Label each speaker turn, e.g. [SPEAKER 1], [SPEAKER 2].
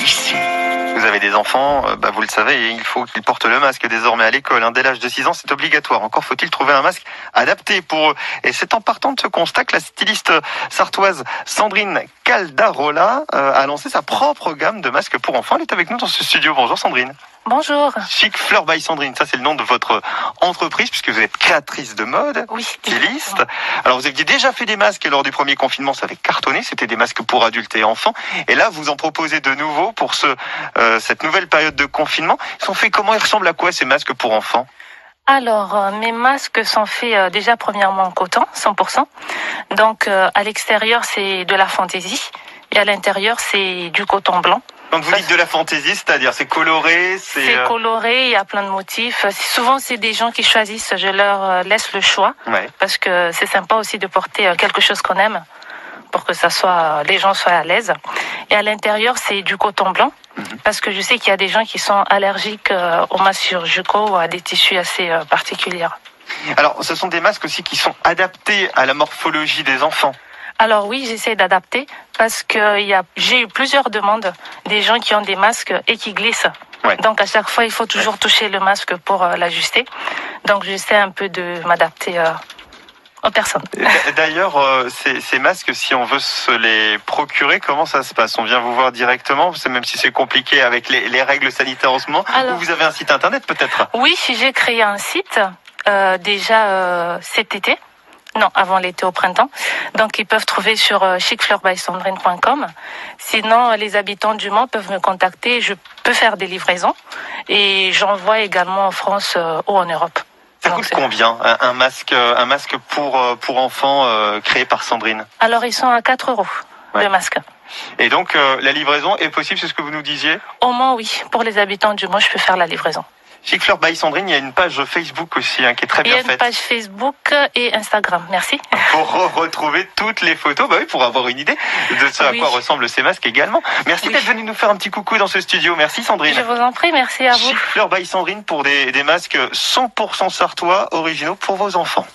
[SPEAKER 1] ici. Vous avez des enfants, vous le savez, il faut qu'ils portent le masque désormais à l'école. Dès l'âge de 6 ans, c'est obligatoire. Encore faut-il trouver un masque adapté pour eux. Et c'est en partant de ce constat que la styliste sartoise Sandrine Caldarola a lancé sa propre gamme de masques pour enfants. Elle est avec nous dans ce studio. Bonjour Sandrine.
[SPEAKER 2] Bonjour.
[SPEAKER 1] Chic Fleur by Sandrine, ça c'est le nom de votre entreprise puisque vous êtes créatrice de mode,
[SPEAKER 2] oui,
[SPEAKER 1] styliste. Alors vous aviez déjà fait des masques lors du premier confinement, ça avait cartonné, c'était des masques pour adultes et enfants. Et là vous en proposez de nouveaux pour cette nouvelle période de confinement. Ils sont faits comment? Ils ressemblent à quoi ces masques pour enfants?
[SPEAKER 2] Alors, mes masques sont faits déjà premièrement en coton, 100%. Donc à l'extérieur c'est de la fantaisie et à l'intérieur c'est du coton blanc.
[SPEAKER 1] Quand vous dites de la fantaisie, c'est-à-dire c'est coloré,
[SPEAKER 2] c'est coloré, il y a plein de motifs. Souvent, c'est des gens qui choisissent, je leur laisse le choix.
[SPEAKER 1] Ouais.
[SPEAKER 2] Parce que c'est sympa aussi de porter quelque chose qu'on aime pour que les gens soient à l'aise. Et à l'intérieur, c'est du coton blanc. Parce que je sais qu'il y a des gens qui sont allergiques aux masques chirurgicaux ou à des tissus assez particuliers.
[SPEAKER 1] Alors, ce sont des masques aussi qui sont adaptés à la morphologie des enfants.
[SPEAKER 2] Alors oui, j'essaie d'adapter parce que j'ai eu plusieurs demandes des gens qui ont des masques et qui glissent.
[SPEAKER 1] Ouais.
[SPEAKER 2] Donc à chaque fois, il faut toujours toucher le masque pour l'ajuster. Donc j'essaie un peu de m'adapter aux personnes.
[SPEAKER 1] D'ailleurs, ces masques, si on veut se les procurer, comment ça se passe? On vient vous voir directement, même si c'est compliqué avec les règles sanitaires en ce moment. Ou vous avez un site internet peut-être?
[SPEAKER 2] Oui, j'ai créé un site déjà cet été. Non, avant l'été, au printemps. Donc, ils peuvent trouver sur chicfleurbysandrine.com. Sinon, les habitants du Mans peuvent me contacter. Je peux faire des livraisons. Et j'envoie également en France ou en Europe.
[SPEAKER 1] Ça coûte combien, un masque pour enfants créé par Sandrine?
[SPEAKER 2] Alors, ils sont à 4 €, le masque.
[SPEAKER 1] Et donc, la livraison est possible, c'est ce que vous nous disiez?
[SPEAKER 2] Au Mans, oui. Pour les habitants du Mans, je peux faire la livraison.
[SPEAKER 1] Chic Fleur by Sandrine, il y a une page Facebook aussi qui est très bien faite.
[SPEAKER 2] Il y a une page Facebook et Instagram, merci.
[SPEAKER 1] Pour retrouver toutes les photos, pour avoir une idée de ce à quoi ressemblent ces masques également. Merci d'être venu nous faire un petit coucou dans ce studio. Merci Sandrine.
[SPEAKER 2] Je vous en prie, merci à vous.
[SPEAKER 1] Chic Fleur by Sandrine pour des masques 100% sartois originaux pour vos enfants.